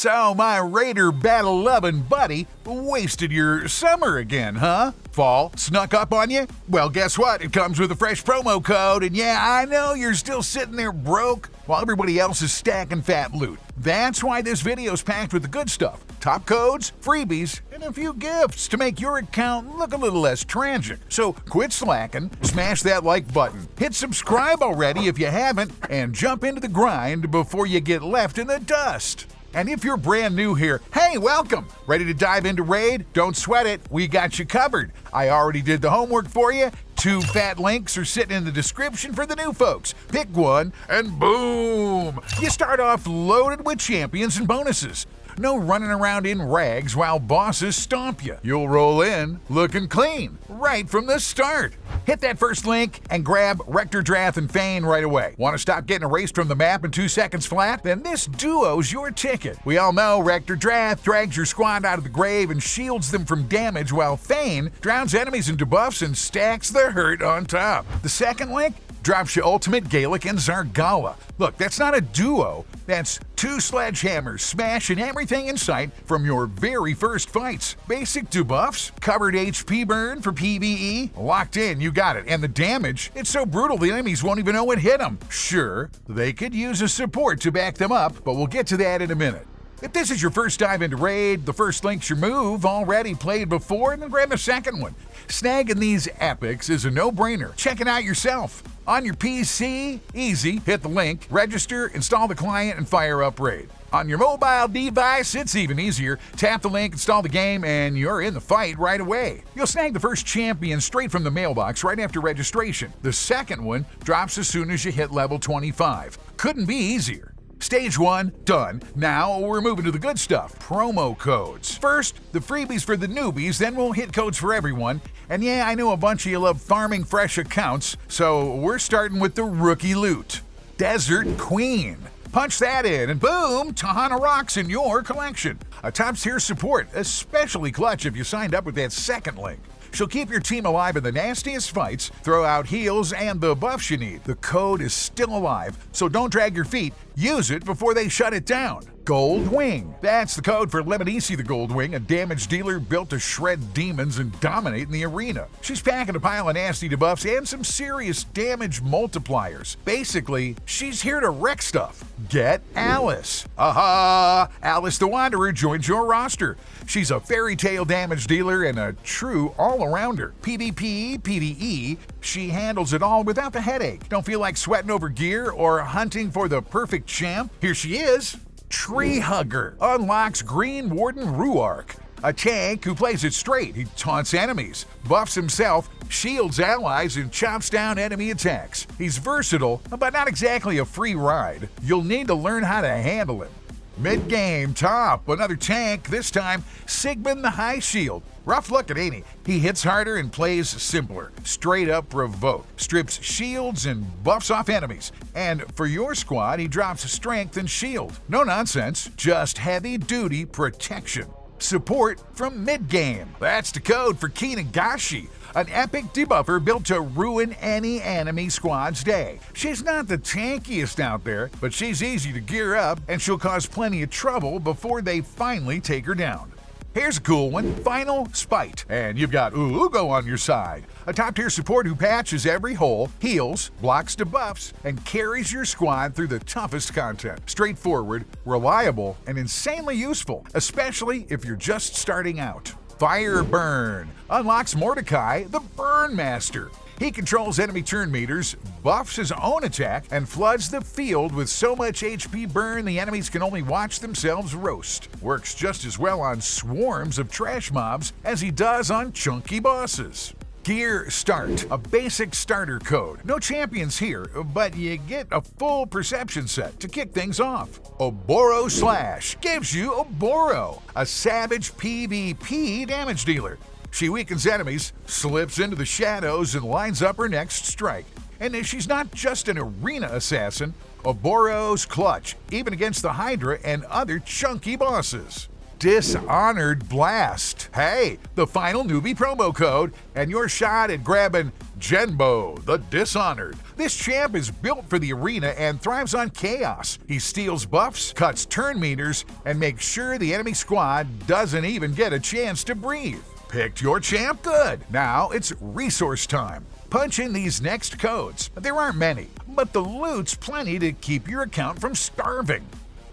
So my Raider battle-loving buddy wasted your summer again, huh? Fall snuck up on you? Well, guess what? It comes with a fresh promo code, and yeah, I know you're still sitting there broke while everybody else is stacking fat loot. That's why this video's packed with the good stuff. Top codes, freebies, and a few gifts to make your account look a little less tragic. So quit slacking, smash that like button, hit subscribe already if you haven't, and jump into the grind before you get left in the dust. And if you're brand new here, hey, welcome! Ready to dive into Raid? Don't sweat it, we got you covered. I already did the homework for you. 2 fat links are sitting in the description for the new folks. Pick one, and boom! You start off loaded with champions and bonuses. No running around in rags while bosses stomp you. You'll roll in looking clean, right from the start. Hit that first link and grab Rector Drath and Fane right away. Want to stop getting erased from the map in 2 seconds flat? Then this duo's your ticket. We all know Rector Drath drags your squad out of the grave and shields them from damage, while Fane drowns enemies in debuffs and stacks the hurt on top. The second link drops you Ultimate, Gaelic, and Zargala. Look, that's not a duo. That's 2 sledgehammers smashing everything in sight from your very first fights. Basic debuffs, covered HP burn for PvE, locked in, you got it. And the damage, it's so brutal the enemies won't even know what hit them. Sure, they could use a support to back them up, but we'll get to that in a minute. If this is your first dive into Raid, the first link's your move, already played before, then grab a second one. Snagging these epics is a no-brainer. Check it out yourself. On your PC, easy, hit the link, register, install the client, and fire up Raid. On your mobile device, it's even easier. Tap the link, install the game, and you're in the fight right away. You'll snag the first champion straight from the mailbox right after registration. The second one drops as soon as you hit level 25. Couldn't be easier. Stage 1, done. Now we're moving to the good stuff, promo codes. First, the freebies for the newbies, then we'll hit codes for everyone. And yeah, I know a bunch of you love farming fresh accounts, so we're starting with the rookie loot. Desert Queen. Punch that in, and boom, Tahana rocks in your collection. A top-tier support, especially clutch if you signed up with that second link. She'll keep your team alive in the nastiest fights, throw out heals and the buffs you need. The code is still alive, so don't drag your feet. Use it before they shut it down. Gold Wing. That's the code for Lemonisi the Gold Wing, a damage dealer built to shred demons and dominate in the arena. She's packing a pile of nasty debuffs and some serious damage multipliers. Basically, she's here to wreck stuff. Get Alice. Aha! Alice the Wanderer joins your roster. She's a fairy tale damage dealer and a true all-arounder. PvP, PvE, she handles it all without the headache. Don't feel like sweating over gear or hunting for the perfect champ? Here she is. Tree Hugger unlocks Green Warden Ruark, a tank who plays it straight. He taunts enemies, buffs himself, shields allies, and chops down enemy attacks. He's versatile, but not exactly a free ride. You'll need to learn how to handle him. MidGame top, another tank, this time Sigmund the High Shield. Rough looking, ain't he? He hits harder and plays simpler. Straight up provoke. Strips shields and buffs off enemies. And for your squad, he drops strength and shield. No nonsense, just heavy duty protection. Support from MidGame. That's the code for Kinagashi, an epic debuffer built to ruin any enemy squad's day. She's not the tankiest out there, but she's easy to gear up, and she'll cause plenty of trouble before they finally take her down. Here's a cool one, Final Spite, and you've got Ugo on your side. A top-tier support who patches every hole, heals, blocks debuffs, and carries your squad through the toughest content. Straightforward, reliable, and insanely useful, especially if you're just starting out. Fire Burn unlocks Mordecai, the Burn Master. He controls enemy turn meters, buffs his own attack, and floods the field with so much HP burn the enemies can only watch themselves roast. Works just as well on swarms of trash mobs as he does on chunky bosses. Gear Start, a basic starter code. No champions here, but you get a full perception set to kick things off. Oboro Slash gives you Oboro, a savage PvP damage dealer. She weakens enemies, slips into the shadows, and lines up her next strike. And she's not just an arena assassin, Oboro's clutch, even against the Hydra and other chunky bosses. Dishonored Blast. Hey, the final newbie promo code, and your shot at grabbing Genbo, the Dishonored. This champ is built for the arena and thrives on chaos. He steals buffs, cuts turn meters, and makes sure the enemy squad doesn't even get a chance to breathe. Picked your champ? Good. Now it's resource time. Punch in these next codes. There aren't many, but the loot's plenty to keep your account from starving.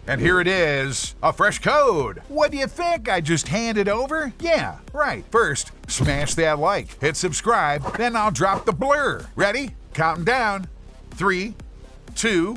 And here it is, a fresh code. What do you think? I just handed over? Yeah, right. First, smash that like, hit subscribe, then I'll drop the blur. Ready? Counting down. 3, 2,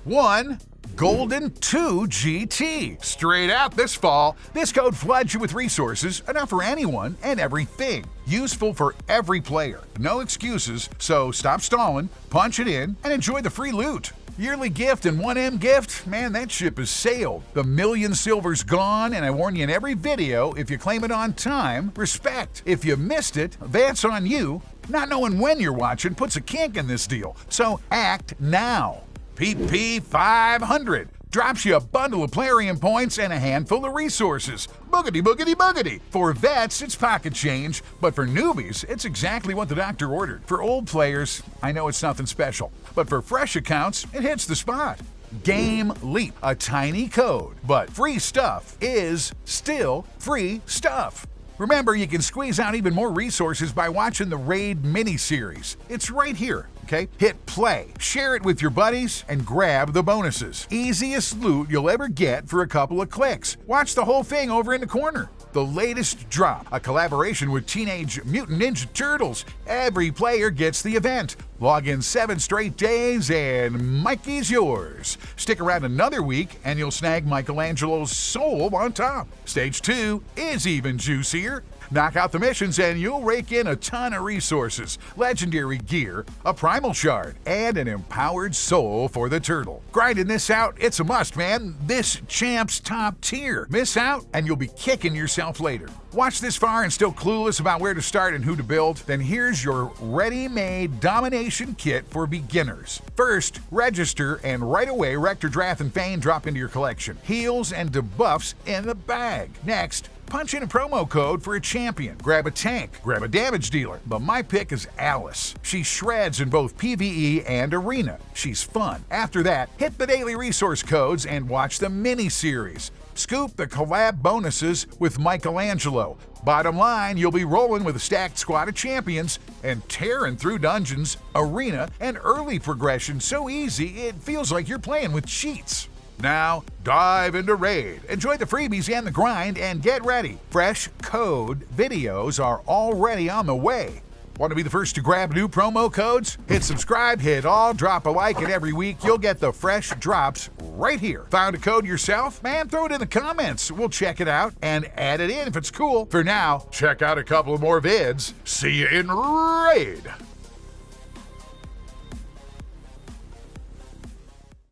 1. Golden 2 GT. Straight out this fall, this code floods you with resources, enough for anyone and everything. Useful for every player. No excuses, so stop stalling, punch it in, and enjoy the free loot. Yearly gift and 1M gift? Man, that ship has sailed. The million silver's gone, and I warn you in every video, if you claim it on time, respect. If you missed it, that's on you. Not knowing when you're watching puts a kink in this deal, so act now. PP 500 drops you a bundle of Plarium points and a handful of resources. Boogity, boogity, boogity. For vets, it's pocket change, but for newbies, it's exactly what the doctor ordered. For old players, I know it's nothing special, but for fresh accounts, it hits the spot. Game Leap, a tiny code, but free stuff is still free stuff. Remember, you can squeeze out even more resources by watching the Raid mini-series. It's right here, okay? Hit play, share it with your buddies, and grab the bonuses. Easiest loot you'll ever get for a couple of clicks. Watch the whole thing over in the corner. The latest drop, a collaboration with Teenage Mutant Ninja Turtles. Every player gets the event. Log in 7 straight days and Mikey's yours. Stick around another week and you'll snag Michelangelo's soul on top. Stage 2 is even juicier. Knock out the missions and you'll rake in a ton of resources, legendary gear, a primal shard, and an empowered soul for the turtle. Grinding this out, it's a must, man. This champ's top tier. Miss out and you'll be kicking yourself later. Watch this far and still clueless about where to start and who to build? Then here's your ready-made domination kit for beginners. First, register and right away Rector Drath and Fane drop into your collection. Heals and debuffs in the bag. Next, punch in a promo code for a champion. Grab a tank, grab a damage dealer. But my pick is Alice. She shreds in both PvE and Arena. She's fun. After that, hit the daily resource codes and watch the mini-series. Scoop the collab bonuses with Michelangelo. Bottom line, you'll be rolling with a stacked squad of champions and tearing through dungeons, arena, and early progression so easy it feels like you're playing with cheats. Now, dive into Raid. Enjoy the freebies and the grind, and get ready. Fresh code videos are already on the way. Want to be the first to grab new promo codes? Hit subscribe, hit all, drop a like, and every week you'll get the fresh drops right here. Found a code yourself? Man, throw it in the comments. We'll check it out and add it in if it's cool. For now, check out a couple of more vids. See you in Raid.